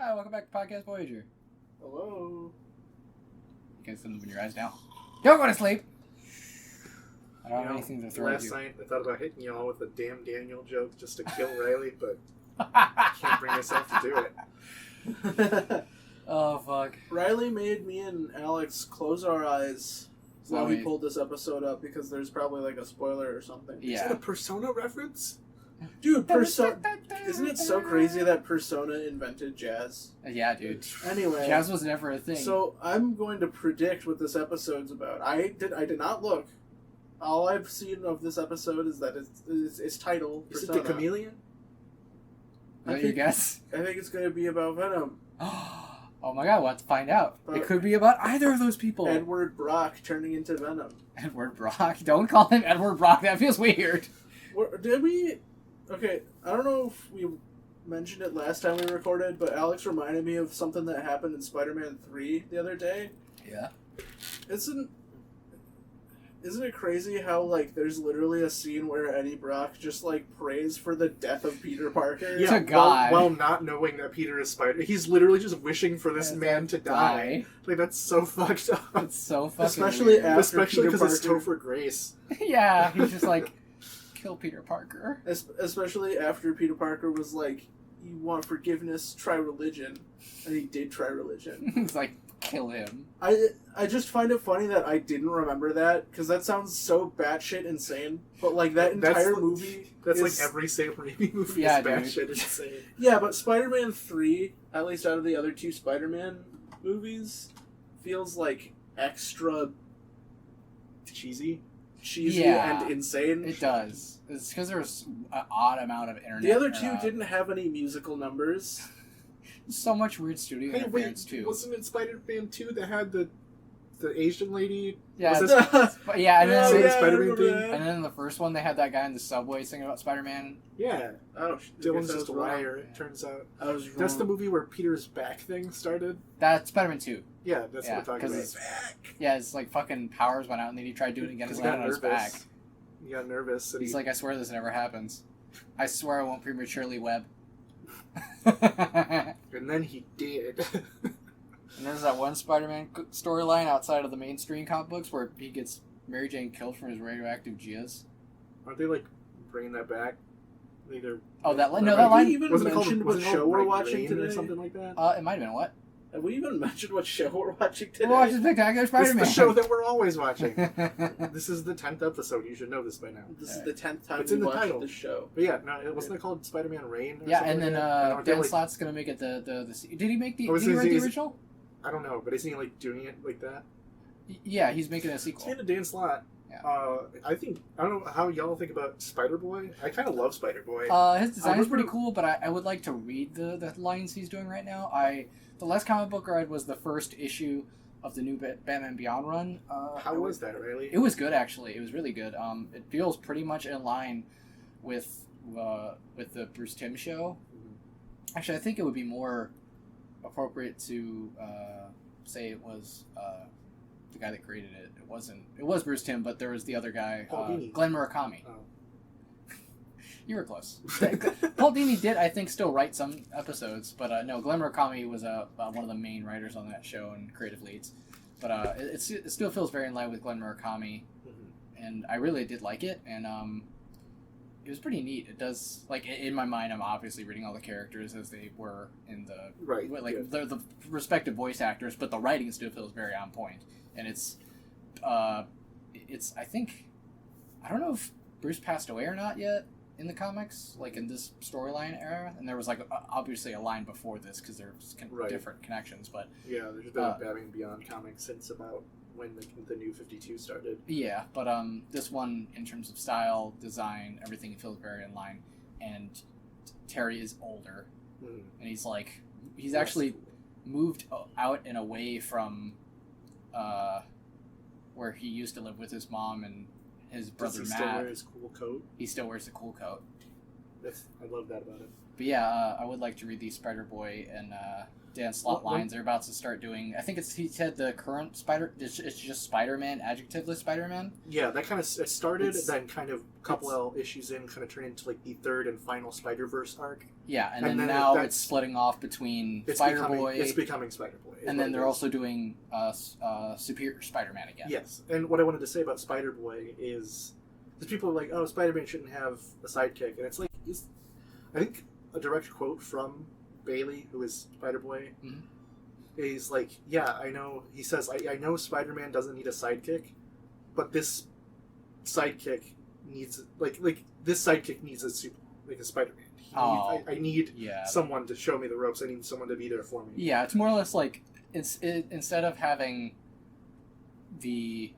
Hi, welcome back to Podcast Voyager. Hello. You guys can open your eyes now. Don't go to sleep! I don't have anything to throw at Last you. night I thought about hitting you all with a damn Daniel joke just to kill Riley, but I can't bring myself to do it. Oh, fuck. Riley made me and Alex close our eyes while we Wait. pulled this episode up because there's probably like a spoiler or something. Is Yeah. that a Persona reference? Dude, isn't it so crazy that Persona invented jazz? Yeah, dude. Anyway, Jazz was never a thing. so I'm going to predict what this episode's about. I did not look. All I've seen of this episode is that it's title. Is it Persona. the chameleon? Is that your guess? I think it's going to be about Venom. Oh my god, we'll have to find out. But- It could be about either of those people. Edward Brock turning into Venom. Edward Brock. Don't call him Edward Brock. That feels weird. Did we? Okay, I don't know if we mentioned it last time we recorded, but Alex reminded me of something that happened in Spider-Man 3 the other day. Yeah. Isn't it crazy how, like, there's literally a scene where Eddie Brock just, like, prays for the death of Peter Parker? To God. While not knowing that Peter is Spider. He's literally just wishing for this man to die. Like, that's so fucked up. That's so fucking Especially weird. after Especially Peter because it's Parker- Topher Grace. Yeah, he's just like, kill Peter Parker. Especially after Peter Parker was like, you want forgiveness, try religion. And he did try religion. He's like, kill him. I just find it funny that I didn't remember that, because that sounds so batshit insane. But, like, that That's entire like- movie That's is... like every Sam Raimi movie Yeah, is dude. batshit insane. Yeah, but Spider-Man 3, at least out of the other two Spider-Man movies, feels, like, extra Cheesy. cheesy Yeah, and insane. It does. It's because there's an odd amount of internet. The other two didn't have any musical numbers. So much weird studio Hey, interference, wait, too. wasn't it Spider-Man 2 that had the Asian lady? Yeah, Was it's- but yeah, and Oh, then, yeah, I Spider-Man remember thing. that. and then in the first one, they had that guy in the subway singing about Spider-Man. Yeah. Oh, Dylan's I just a was wrong. liar, it turns out. I was wrong. That's the movie where Peter's back thing started? That's Spider-Man 2. Yeah, that's Yeah, what we're talking 'cause about. Yeah, his like fucking powers went out, and then he tried doing it again. Because He he got landed on his nervous. back. He got nervous. And He's like, I swear this never happens. I swear I won't prematurely web. And then he did. And there's that one Spider-Man storyline outside of the mainstream comic books where he gets Mary Jane killed from his radioactive jizz. Aren't they, like, bringing that back? Either. Oh, that line? No, Have that we line. even Wasn't it called, mentioned was what it called show we're Red watching Rain today? or something like that? It might have been what? Have we even mentioned what show we're watching today? We're watching Spectacular This Spider-Man. is the show that we're always watching. This is the 10th episode. You should know this by now. This is the 10th time It's we in the watched title. this show. But yeah, no, wasn't it called Spider-Man Rain? Or Yeah, something and then like that? Aren't they, Dan like- Slott's gonna make it the did he make the? Oh, Did he is write the he- original? I don't know, but isn't he like doing it like that? Yeah, he's making a sequel. Speaking of Dan Slott, Yeah. I don't know how y'all think about Spider-Boy. I kind of love Spider-Boy. His design is pretty remember- cool, but I would like to read the lines he's doing right now. The last comic book I read was the first issue of the new Batman Beyond run. how was that, Riley? It was good, actually. It was really good. It feels pretty much in line with the Bruce Timm show. Actually, I think it would be more appropriate to say it was the guy that created it. It wasn't. It was Bruce Timm, but there was the other guy, Paul Dini. Glenn Murakami. Oh. You were close. Paul Dini did, I think, still write some episodes, but no, Glenn Murakami was one of the main writers on that show and creative leads. But it still feels very in line with Glenn Murakami, and I really did like it, and it was pretty neat. It does, like, in my mind, I'm obviously reading all the characters as they were in the Right, like yeah. the respective voice actors, but the writing still feels very on point, and it's I think, I don't know if Bruce passed away or not yet in the comics, like in this storyline era, and there was like obviously a line before this because there's Right. different connections, but Yeah, there's been a Batman Beyond comic since about when the new 52 started. yeah, but this one in terms of style, design, everything feels very in line, and Terry is older, Mm. and he's like he's That's actually cool. moved out and away from where he used to live with his mom and his brother Does he still Matt. wear his cool coat? He still wears the cool coat. I love that about him. But yeah, I would like to read these Spider-Boy and Dan Slott lines. They're about to start doing. I think he said the current It's just Spider-Man, adjectiveless Spider-Man. Yeah, that kind of it started, then kind of a couple issues in, kind of turned into like the third and final Spider-Verse arc. Yeah, and then now it's splitting off between Spider-Boy. It's becoming Spider-Boy. And then they're also doing Superior Spider-Man again. Yes, and what I wanted to say about Spider-Boy is, because people are like, oh, Spider-Man shouldn't have a sidekick, and it's like, I think a direct quote from Bailey, who is Spider-Boy, is like, yeah, I know, he says, I know Spider-Man doesn't need a sidekick, but this sidekick needs, this sidekick needs a Spider-Man. I need someone to show me the ropes. I need someone to be there for me. Yeah, it's more or less like, instead of having the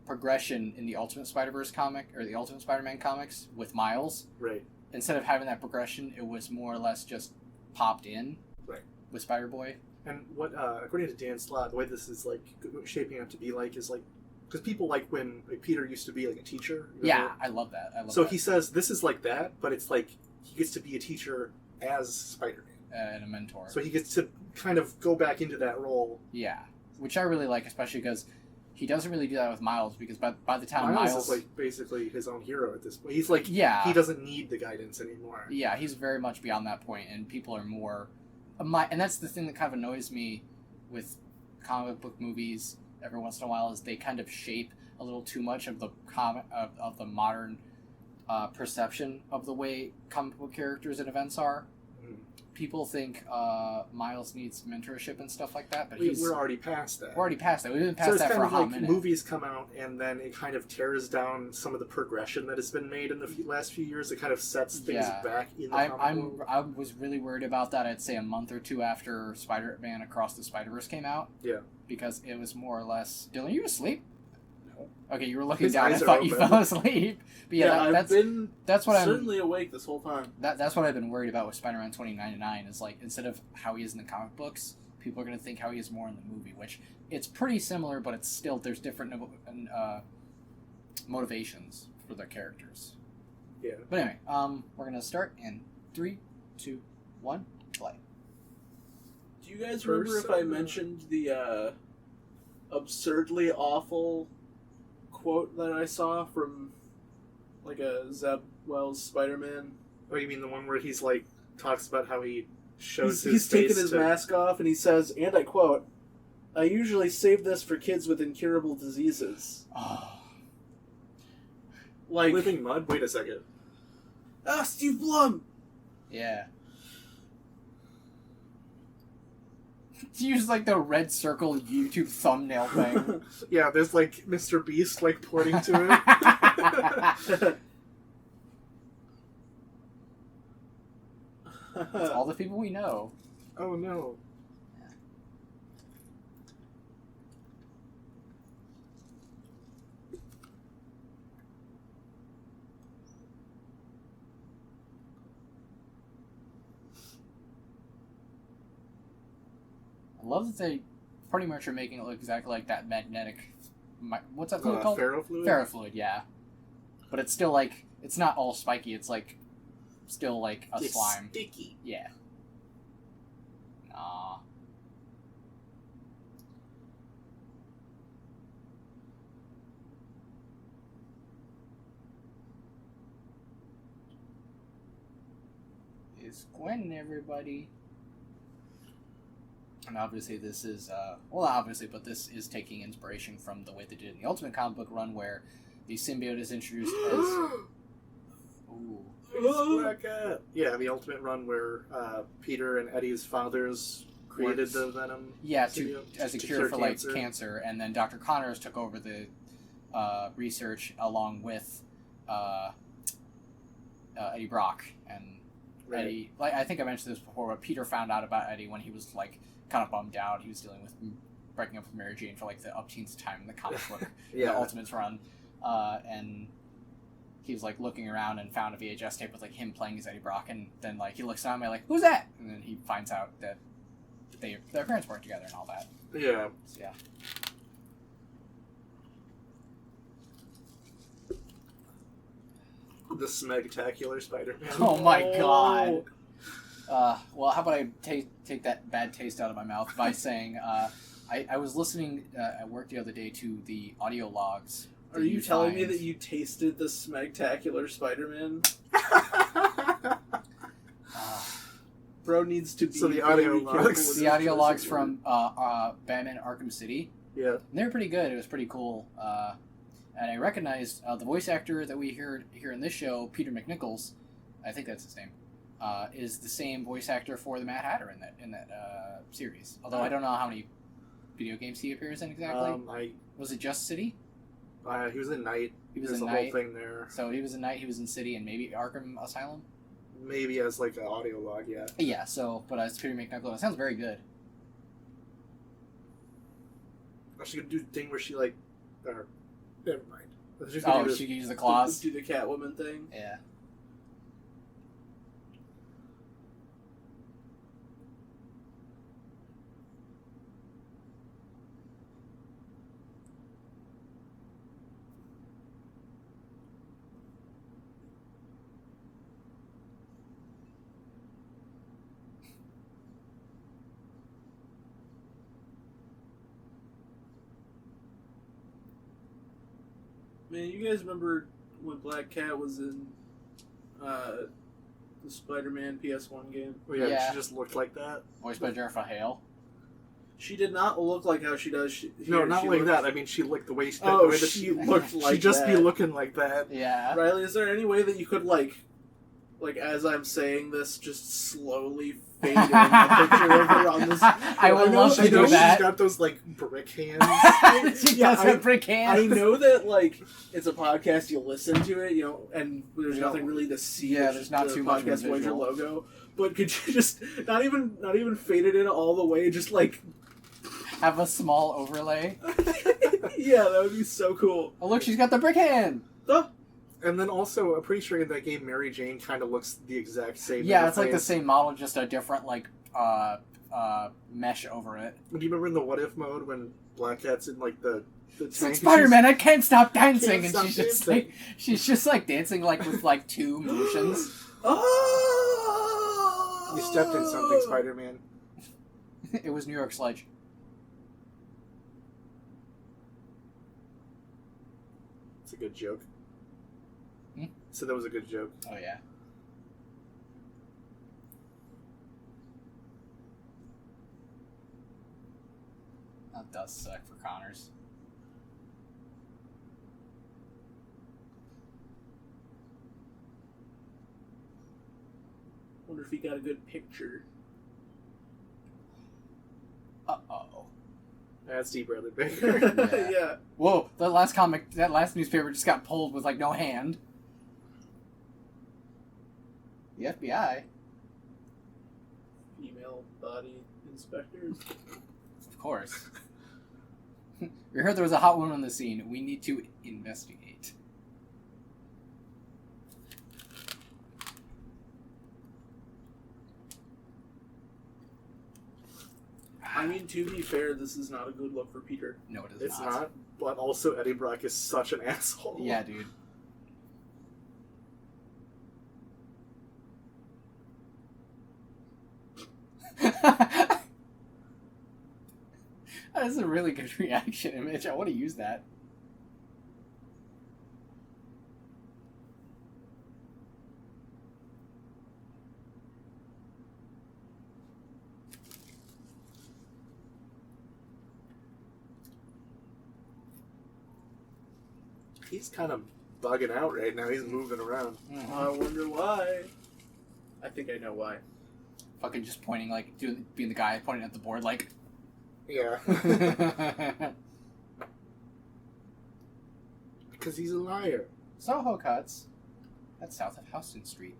progression in the Ultimate Spider-Verse comic, or the Ultimate Spider-Man comics with Miles, right? Instead of having that progression, it was more or less just popped in, right, with Spider-Boy. And what, according to Dan Slott, the way this is like shaping up to be like is like, because people like when Peter used to be like a teacher. Yeah, I love that. He says this is like that, but it's like he gets to be a teacher as Spider-Man and a mentor. So he gets to kind of go back into that role. Yeah, which I really like, especially because he doesn't really do that with Miles, because by the time Miles is like basically his own hero at this point. He's like, he doesn't need the guidance anymore. Yeah, he's very much beyond that point, and people are more. And that's the thing that kind of annoys me with comic book movies every once in a while, is they kind of shape a little too much of the of the modern perception of the way comic book characters and events are. People think Miles needs mentorship and stuff like that, but we're already past that. We've been past that for a hot minute. Movies come out, and then it kind of tears down some of the progression that has been made in the last few years. It kind of sets things back in the comic book. I was really worried about that, I'd say a month or two after Spider-Man Across the Spider-Verse came out. Yeah. Because it was more or less... Dylan, are you asleep? Okay, you were looking His down. I eyes are thought you open. fell asleep. But yeah, that's what I'm certainly awake this whole time. That's what I've been worried about with Spider-Man 2099. Is like, instead of how he is in the comic books, people are going to think how he is more in the movie. Which it's pretty similar, but it's still there's different motivations for their characters. Yeah. But anyway, we're going to start in 3, 2, 1, play. Do you guys remember if I mentioned the absurdly awful quote that I saw from like a Zeb Wells Spider-Man? Oh, you mean the one where he's like talks about how he shows he's taken his mask off and he says, and I quote, "I usually save this for kids with incurable diseases." Oh. Like Living Mud? Wait a second. Ah, Steve Blum! Yeah. Use like the red circle YouTube thumbnail thing. Yeah, there's like Mr. Beast like pointing to it. It's all the people we know. Oh no. I love that they pretty much are making it look exactly like that magnetic... What's that fluid called? Ferrofluid? Ferrofluid, yeah. But it's still like... It's not all spiky, it's like... Still like a slime. Sticky. Yeah. Aw. It's Gwen, everybody. And obviously this is, but this is taking inspiration from the way they did it in the Ultimate comic book run, where the symbiote is introduced as... Ooh. Yeah, the Ultimate run where Peter and Eddie's fathers created the Venom. Yeah, as a to cure for cancer, and then Dr. Connors took over the research along with Eddie Brock and Eddie. Like I think I mentioned this before, but Peter found out about Eddie when he was like kind of bummed out. He was dealing with breaking up with Mary Jane for like the upteenth time in the comic book, the Ultimates run, and he was like looking around and found a VHS tape with like him playing as Eddie Brock, and then like he looks down and like, who's that? And then he finds out that their parents work together and all that. Yeah. So, yeah. The Smegtacular Spider-Man. Oh my god. Well, how about I take that bad taste out of my mouth by saying I was listening at work the other day to the audio logs. Are you telling me that you tasted the Smegtacular Spider-Man? Bro needs to be So the audio very careful logs. with The his audio choice logs of from Batman Arkham City. Yeah. And they were pretty good. It was pretty cool. And I recognized the voice actor that we heard here in this show, Peter McNichols. I think that's his name. Is the same voice actor for the Mad Hatter in that series. Although I don't know how many video games he appears in exactly. Was it just City? He was in Night. He was There's in a Night. whole thing there. So he was in Night. He was in City, and maybe Arkham Asylum. Maybe as like an audio log, yeah. Yeah. So, but it's Peter McNichols. It sounds very good. She could do the thing where she like, never mind. She could use the claws. Do the Catwoman thing. Yeah. Man, you guys remember when Black Cat was in the Spider-Man PS1 game? Oh, yeah, Yeah. she just looked like that. Voiced by Jennifer Hale. She did not look like how she does. No, not she like looked- that. I mean, she looked the way she. Oh, the way that she looked like she'd just be that. looking like that. Yeah. Riley, is there any way that you could like as I'm saying this, just slowly fade in a picture of her on this? I would love to I know do that. she's got those like brick hands. She Yeah, does have brick hands. I know that like it's a podcast, you listen to it, you know, and there's No. nothing really to see. Yeah, it's there's just not the too much of a Podcast Voyager visual. logo. But could you just not even fade it in all the way, just like Have a small overlay. yeah, that would be so cool. Oh, look, she's got the brick hand. Oh, And then also, I'm pretty sure in that game, Mary Jane kind of looks the exact same. Yeah, in it's like the face. same model, just a different like mesh over it. Do you remember in the What If mode when Black Cat's in like the It's like tank? Spider-Man, I can't stop dancing, Can't and stop she's just like dancing like with like two motions. oh! You stepped in something, Spider-Man. It was New York Sludge. It's a good joke. Hmm? So that was a good joke. Oh yeah. That does suck for Connors. Wonder if he got a good picture. Uh-oh. That's D. Bradley Baker. Yeah. Yeah. Whoa, that last newspaper just got pulled with like no hand. The FBI. Female body inspectors. Of course. We heard there was a hot woman on the scene. We need to investigate. I mean, to be fair, this is not a good look for Peter. No, it is It's not. But also, Eddie Brock is such an asshole. Yeah, dude. That's a really good reaction image. I want to use that. He's kind of bugging out right now. He's moving around. I wonder why. I think I know why. Fucking just pointing, like, being the guy pointing at the board, like. Yeah. Because he's a liar. Soho Cuts. That's south of Houston Street.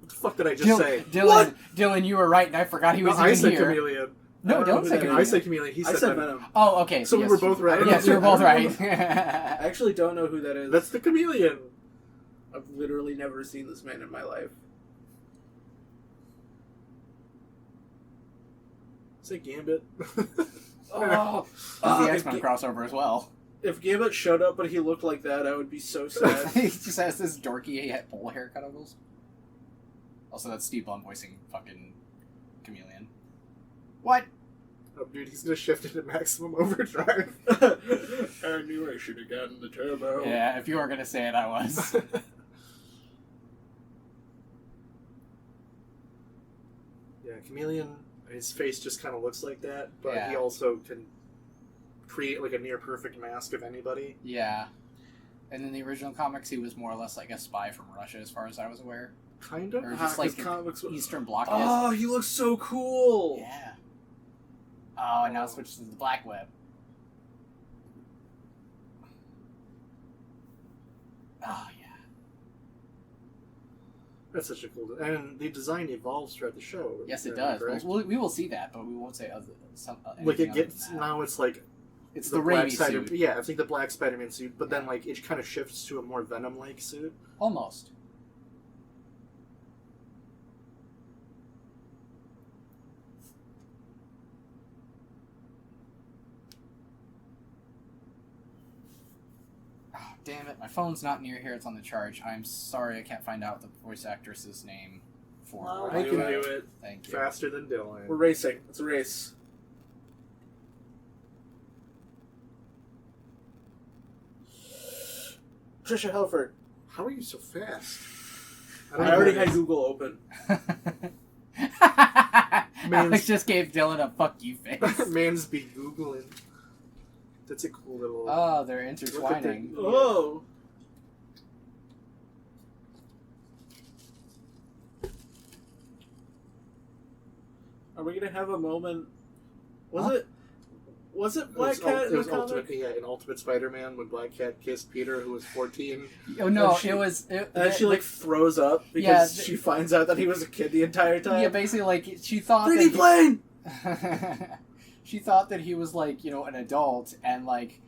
What the fuck did I just say? Dylan, you were right, and I forgot he was I even said here. Chameleon. No, I don't say don't know who that chameleon. I said Chameleon. He I said said Venom. Venom. Oh, okay. So we yes, were both right. Yes, we were both right. I actually don't know who that is. That's the Chameleon. I've literally never seen this man in my life. Say Gambit. Oh, There's the X-Men crossover as well. If Gambit showed up but he looked like that, I would be so sad. He just has this dorky bowl haircut almost. Also, that's Steve Blum voicing fucking Chameleon. What? Oh, dude, he's gonna shift into maximum overdrive. I knew I should have gotten the turbo. Yeah, if you weren't gonna say it, I was. Yeah, Chameleon, his face just kind of looks like that, but Yeah. he also can create like a near perfect mask of anybody. Yeah. And in the original comics, he was more or less like a spy from Russia, as far as I was aware. Kind of. Or just like his comics. Eastern Bloc. Oh, he looks so cool. Yeah. Oh, and now it switches to the Black Web. Oh, yeah. That's such a cool. And the design evolves throughout the show. Yes, it does. Correct? We will see that, but we won't say Like it anything gets other than that. now, it's like It's the the black Raimi Spider. suit. Yeah, it's like the black Spider-Man suit, but then like it kind of shifts to a more Venom-like suit. Almost. Oh, damn it. My phone's not near here. It's on the charge. I'm sorry I can't find out the voice actress's name for Well, I can do it. Thank you. Faster than Dylan. We're racing. It's a race. Trisha Helford. How are you so fast? I already had Google open. Alex just gave Dylan a fuck you face. Man's be googling. That's a cool little. Oh, they're intertwining. Oh. Are we gonna have a moment? Was it Black Cat in the comic? In Ultimate Spider-Man when Black Cat kissed Peter, who was 14. Oh no, And she- it was. And she like throws up because she finds out that he was a kid the entire time. Yeah, basically, like she thought 3D that plane. she thought that he was like an adult, and like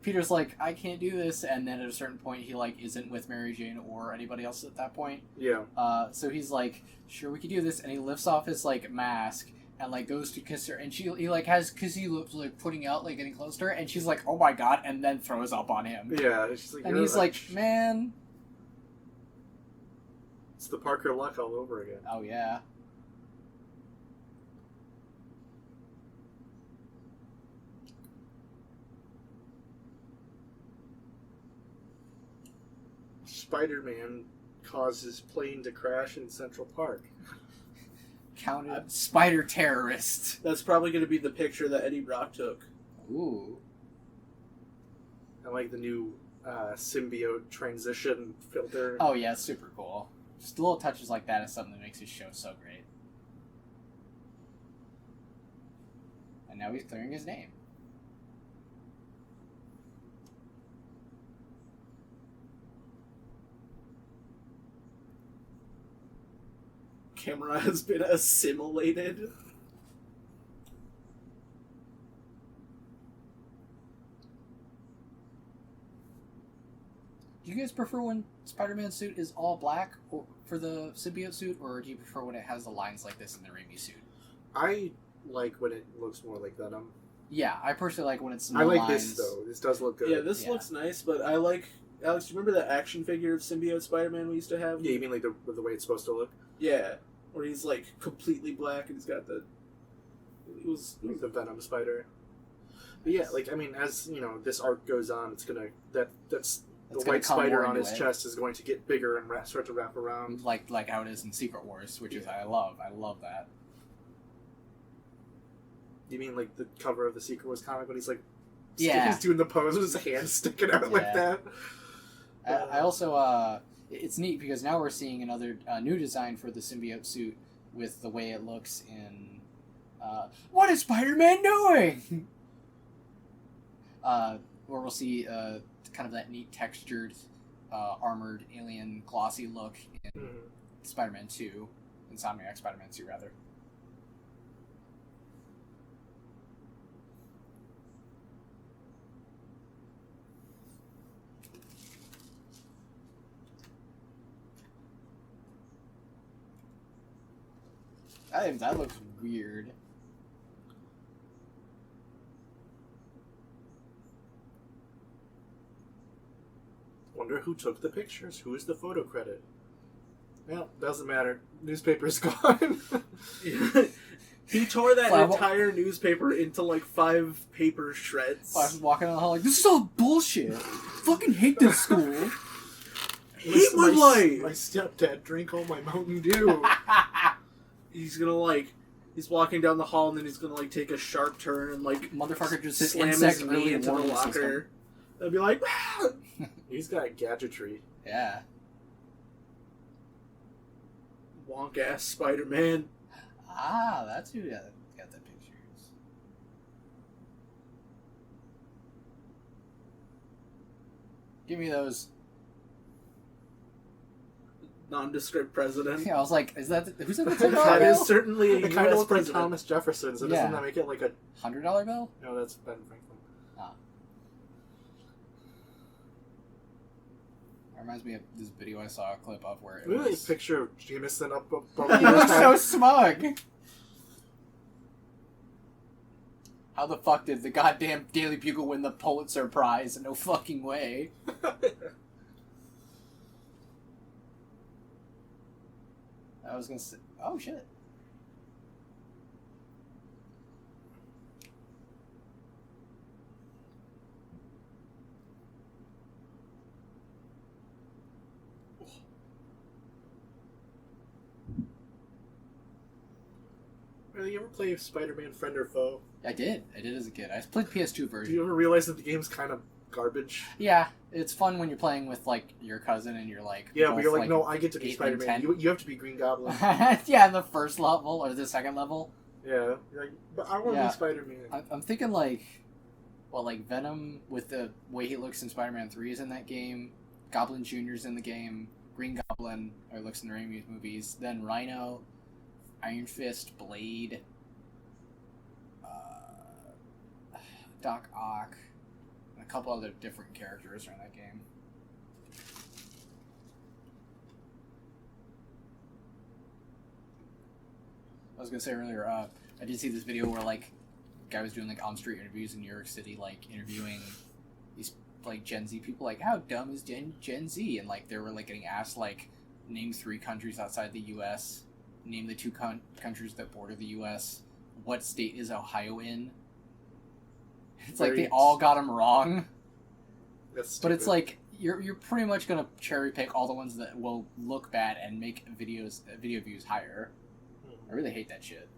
Peter's like, I can't do this, and then at a certain point he like isn't with Mary Jane or anybody else at that point. Yeah. So he's like, sure, we could do this, and he lifts off his like mask and like goes to kiss her, and he like has kissy lips like putting out, like getting close to her, and she's like, oh my god, and then throws up on him. Yeah. She's like, And he's like, man. It's the Parker luck all over again. Oh yeah. Spider-Man causes plane to crash in Central Park. Counted spider terrorist. That's probably going to be the picture that Eddie Brock took. Ooh. I like the new symbiote transition filter. Oh yeah, it's super cool. Just little touches like that is something that makes his show so great. And now he's clearing his name. Camera has been assimilated. Do you guys prefer when Spider-Man's suit is all black for the symbiote suit, or do you prefer when it has the lines like this in the Raimi suit? I like when it looks more like Venom. Yeah, I personally like when it's no I like lines. this though. This does look good. Yeah, this looks nice, but I like... Alex, do you remember that action figure of symbiote Spider-Man we used to have? Yeah, you mean like the way it's supposed to look? Yeah, where he's like completely black and he's got the... It was Like the Venom spider. But yeah, like I mean, as you know, this arc goes on, it's gonna that's the It's gonna white come spider more on into his it. chest is going to get bigger and start to wrap around. like how it is in Secret Wars, which is I love that. You mean like the cover of the Secret Wars comic when he's like, Yeah. he's doing the pose with his hand sticking out like Yeah. that. I also it's neat because now we're seeing another new design for the symbiote suit with the way it looks in what is Spider-Man doing? Where we'll see kind of that neat textured armored alien glossy look in Spider-Man 2, Insomniac Spider-Man 2 rather. I think that looks weird. who took the pictures? Who is the photo credit? Well, doesn't matter. Newspaper's gone. He tore that Wow. entire newspaper into like 5 paper shreds. I was walking down the hall like, this is all bullshit. Fucking hate this school. Hate my life. My stepdad drank all my Mountain Dew. He's gonna like, he's walking down the hall and then he's gonna like take a sharp turn and like Motherfucker just hit slam insect his early knee into the warning locker. system. They'll be like, He's got gadgetry. Yeah. wonk ass Spider-Man. Ah, that's who got the pictures. Give me those. Nondescript president. Yeah, I was like, is that who's at the That $10 is bill? certainly a It kind of US looks like president. Thomas Jefferson, so Yeah. doesn't that make it like a... $100 bill? No, that's Ben Franklin. Reminds me of this video I saw a clip of where it Look at was... a picture of Jameson up above He looks so smug! How the fuck did the goddamn Daily Bugle win the Pulitzer Prize? No fucking way. I was gonna say... Oh, shit. Really, you ever play Spider-Man Friend or Foe? I did as a kid. I played PS2 Do version. you ever realize that the game's kind of garbage? Yeah, it's fun when you're playing with, like, your cousin and you're, like... Yeah, but both, you're like, no, I get to 8 be and Spider-Man. 10. You have to be Green Goblin. Yeah, the first level, or the second level. Yeah, you're like, but I want to Yeah. be Spider-Man. I'm thinking, like... Well, like, Venom, with the way he looks in Spider-Man 3 is in that game. Goblin Jr.'s in the game. Green Goblin, or looks in the Raimi movies. Then Rhino, Iron Fist, Blade... Doc Ock, and a couple other different characters are in that game. I was gonna say earlier, I did see this video where like a guy was doing like on-street interviews in New York City, like interviewing these like Gen Z people, like how dumb is Gen Z, and like they were like getting asked like name 3 countries outside the U.S., name the 2 countries that border the U.S., what state is Ohio in. It's like they all got them wrong, That's but it's stupid. like you're pretty much gonna cherry pick all the ones that will look bad and make video views higher. I really hate that shit.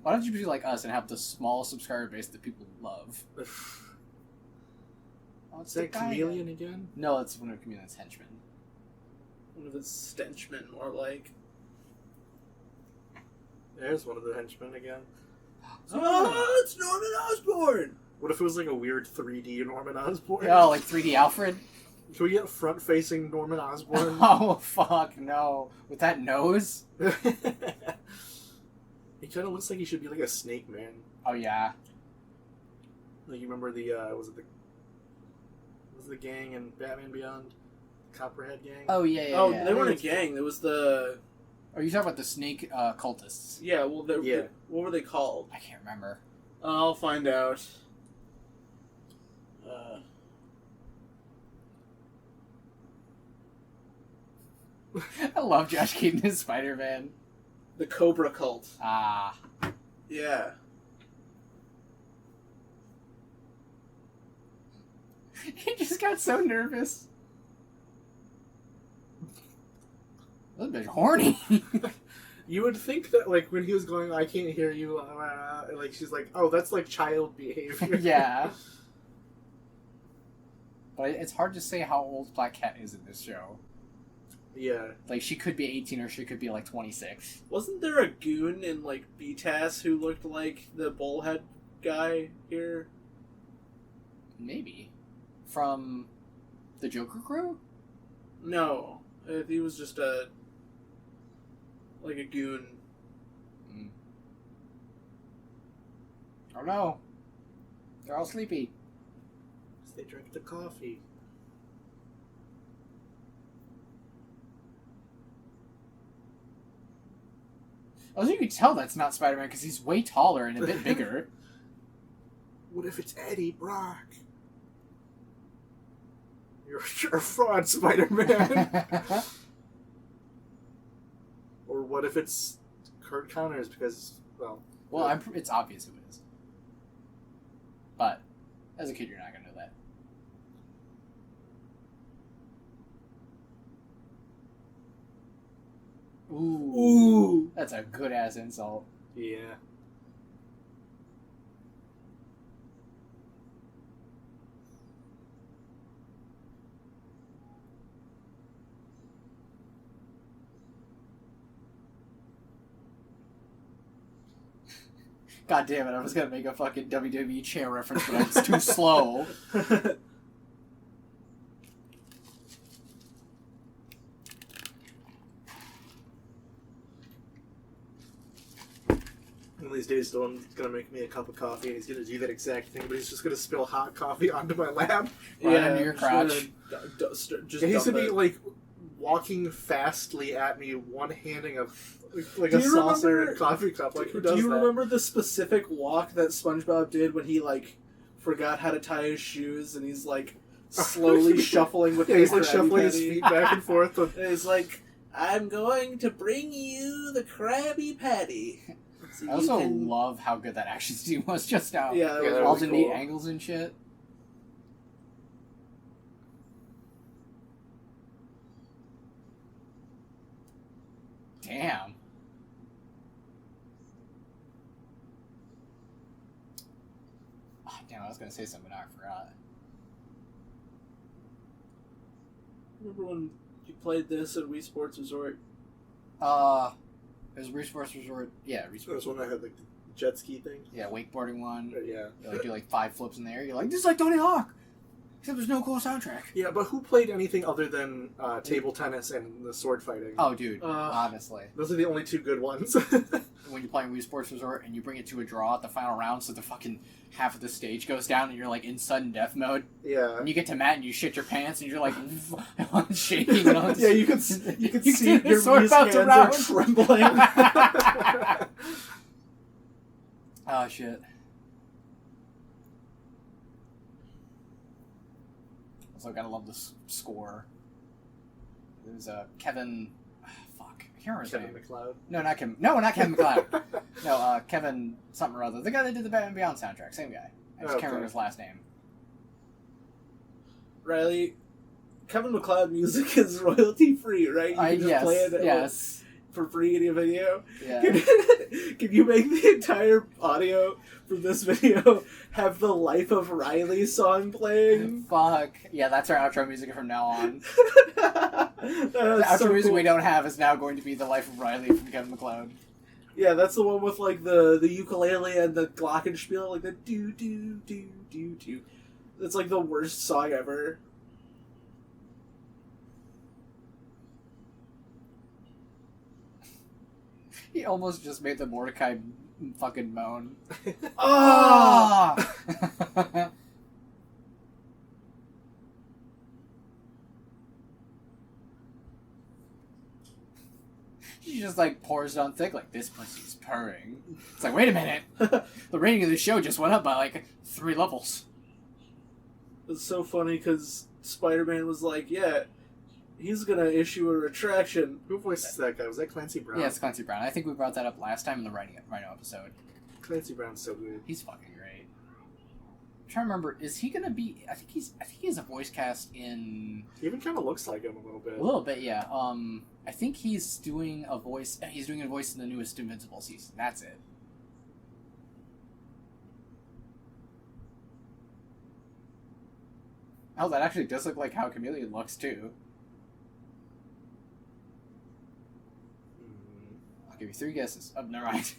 Why don't you be like us and have the small subscriber base that people love? Oh, Is that Chameleon again? No, it's one of Chameleon's henchmen. One of his stenchmen, more like. There's one of the henchmen again. Oh, it's Norman Osborn! What if it was like a weird 3D Norman Osborn? Oh, like 3D Alfred? Can we get front-facing Norman Osborn? Oh, fuck, no. With that nose? He kind of looks like he should be like a Snake Man. Oh, yeah. Like you remember the was the gang in Batman Beyond, Copperhead gang? Oh, yeah. Oh, yeah. they weren't a gang. There was the... Are you talking about the snake cultists? Yeah, well, Yeah. What were they called? I can't remember. I'll find out. I love Josh Keaton as Spider-Man. The Cobra Cult. Ah. Yeah. He just got so nervous. That bitch horny. You would think that like when he was going, I can't hear you, like she's like, oh, that's like child behavior. Yeah. But it's hard to say how old Black Cat is in this show. Yeah. Like, she could be 18 or she could be, like, 26. Wasn't there a goon in, like, BTAS who looked like the bullhead guy here? From the Joker crew? No. He was just a goon. Oh no. They're all sleepy. They drank the coffee. Also, you can tell that's not Spider-Man because he's way taller and a bit bigger. What if it's Eddie Brock? You're a fraud, Spider-Man. Or what if it's Kurt Connors because, well... Well, it's obvious who it is. But, as a kid, you're not going to know that. Ooh. That's a good-ass insult. Yeah. God damn it, I was gonna make a fucking WWE chair reference, but it's too slow. One of these days, Dylan's gonna make me a cup of coffee, and he's gonna do that exact thing, but he's just gonna spill hot coffee onto my lap. Right under your crotch. Just He's gonna be, it. like, walking fastly at me, one-handing a saucer and coffee cup. Like, who does that? Do you remember the specific walk that SpongeBob did when he, like, forgot how to tie his shoes, and he's, like, slowly shuffling with he's, like, Krabby shuffling his Patty? feet back and forth. And he's like, I'm going to bring you the Krabby Patty. So I also love how good that action scene was just now. Yeah, that was all really the neat cool. angles and shit. Damn. Oh, damn, I was gonna say something, I forgot. Remember when you played this at Wii Sports Resort? It was Wii Sports Resort. Yeah, Wii That Sports. was when I had, like, the jet ski thing. Yeah, wakeboarding one. Yeah. You like do like 5 flips in the air. You're like, this is like Tony Hawk, except there's no cool soundtrack. Yeah, but who played anything other than table tennis and the sword fighting? Oh, dude, honestly, Those are the only two good ones. when you're playing Wii Sports Resort and you bring it to a draw at the final round, so the fucking half of the stage goes down and you're like in sudden death mode, Yeah. and you get to Matt and you shit your pants and you're like shaking. And all this. Yeah, you can see the your sword Wii's bounce hands around. are trembling. Oh shit. Also, gotta love this score. It was Kevin. Fuck, I can't remember his Kevin name. McLeod. No, not Kevin. No, not Kevin McLeod. No, Kevin something or other. The guy that did the Batman Beyond soundtrack. Same guy. I just can't remember his last name. Riley, Kevin McLeod music is royalty free, right? You can just Yes. play it Yes. for free in your video. Yeah. Can you make the entire audio from this video have the Life of Riley song playing? Fuck. Yeah, that's our outro music from now on. That's The outro so music cool. we don't have is now going to be The Life of Riley from Kevin McLeod. Yeah, that's the one with like the ukulele and the glockenspiel, like the do do do do do. It's like the worst song ever. He almost just made the Mordecai fucking moan. Ah! She just like pours it on thick, like this pussy's purring. It's like, wait a minute, the rating of the show just went up by like 3 levels. It's so funny because Spider-Man was like, yeah, he's gonna issue a retraction. Who voices that guy? Was that Clancy Brown? Yeah, it's Clancy Brown. I think we brought that up last time in the Rhino episode. Clancy Brown's so good. He's fucking great. I'm trying to remember, is he gonna be? I think he has a voice cast in He even kind of looks like him a little bit. a little bit. Yeah. I think he's doing a voice. He's doing a voice in the newest Invincible season. That's it. Oh, that actually does look like how Chameleon looks too. I'll give you 3 guesses. Oh, never mind.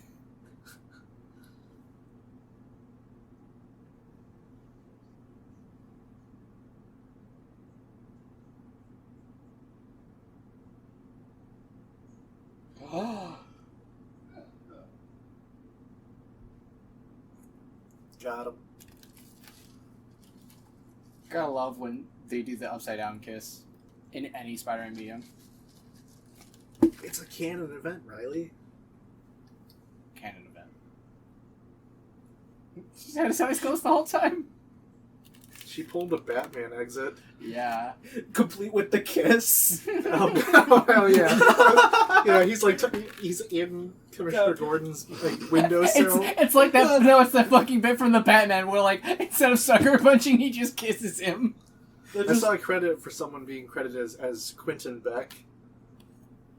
Got him. Gotta love when they do the upside down kiss in any Spider-Man medium. It's a canon event, Riley. Canon event. She's had his eyes closed the whole time. She pulled a Batman exit. Yeah. Complete with the kiss. Oh, hell yeah. You know, he's like, he's in Commissioner Gordon's like windowsill. It's like that. No, it's that fucking bit from the Batman where, like, instead of sucker punching, he just kisses him. I saw a credit for someone being credited as Quentin Beck.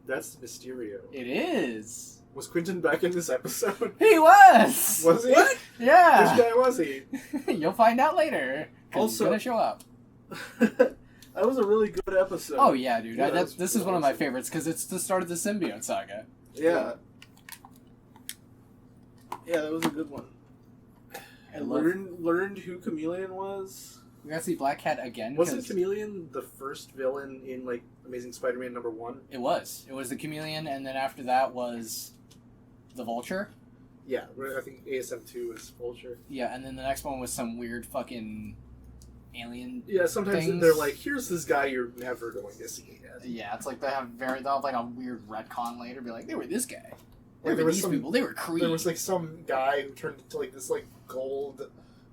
That's Mysterio. It is. Was Quentin Beck in this episode? He was. Was he? What? Yeah. Which guy was he? You'll find out later. Also, he's gonna show up. That was a really good episode. Oh yeah, dude. Yeah, This is one of my favorites because it's the start of the symbiote saga. Yeah. Yeah, that was a good one. And learned who Chameleon was. We got to see Black Cat again. Wasn't Chameleon the first villain in like Amazing Spider-Man #1? It was. It was the Chameleon, and then after that was the Vulture. Yeah, I think ASM2 is Vulture. Yeah, and then the next one was some weird fucking alien. Yeah, sometimes things. they're like, "Here's this guy you're never going to see again." Yeah, it's like they'll have like a weird retcon later. Be like, they were this guy. Like, There were these people. They were Creed. There was like some guy who turned into like this like gold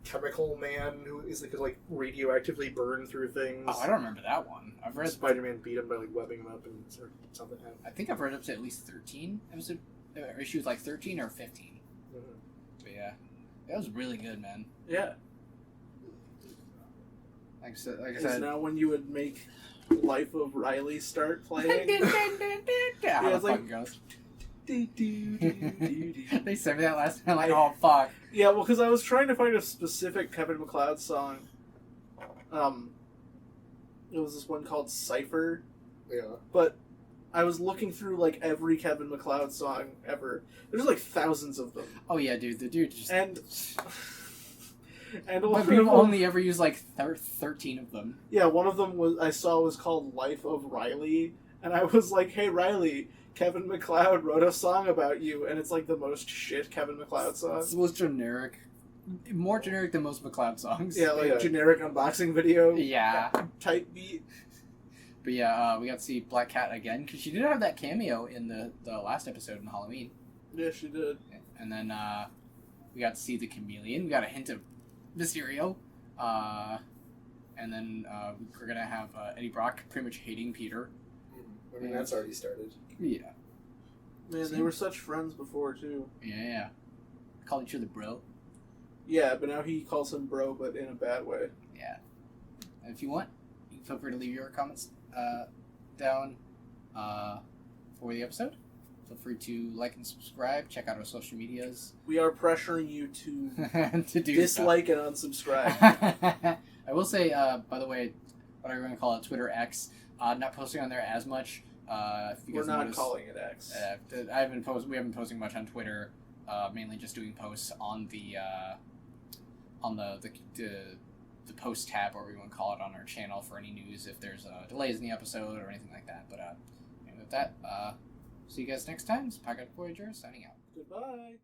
chemical man who is like radioactively burned through things. Oh, I don't remember that one. I've read Spider-Man beat him by like webbing him up and or something. I think I've read up to at least 13 issues, like 13 or 15. Mm-hmm. But yeah, that was really good, man. Yeah. Like I Is said. now when you would make Life of Riley start playing. Yeah, how the it's like- fucking goes. Yeah, They sent me that last time. Like, oh fuck. well, because I was trying to find a specific Kevin MacLeod song. It was this one called Cypher, Yeah. but I was looking through like every Kevin MacLeod song ever. There's like thousands of them, Oh yeah, dude. The dude just. and But one of people them, only ever use like 13 of them. yeah, one of them was called Life of Riley, and I was like, hey Riley, Kevin MacLeod wrote a song about you, and it's like the most shit Kevin MacLeod song. It's the most generic. More generic than most MacLeod songs. Yeah, like generic unboxing video. Yeah. Type beat. But yeah, we got to see Black Cat again because she did have that cameo in the last episode in Halloween. Yeah, she did. And then we got to see the Chameleon. We got a hint of Mysterio. And then we're going to have Eddie Brock pretty much hating Peter. I mean, that's already started. Yeah. Man, they were such friends before, too. Yeah. Call each other bro. Yeah, but now he calls him bro, but in a bad way. Yeah. And if you want, you can feel free to leave your comments down for the episode. Feel free to like and subscribe. Check out our social medias. We are pressuring you to to do dislike and unsubscribe. I will say, by the way, what I'm going to call it, Twitter X. Not posting on there as much. If you We're guys not notice, calling it X. We haven't posting much on Twitter. Mainly just doing posts on the post tab, or whatever you want to call it, on our channel for any news if there's delays in the episode or anything like that. But with that, see you guys next time. This is Podcast Voyager signing out. Goodbye.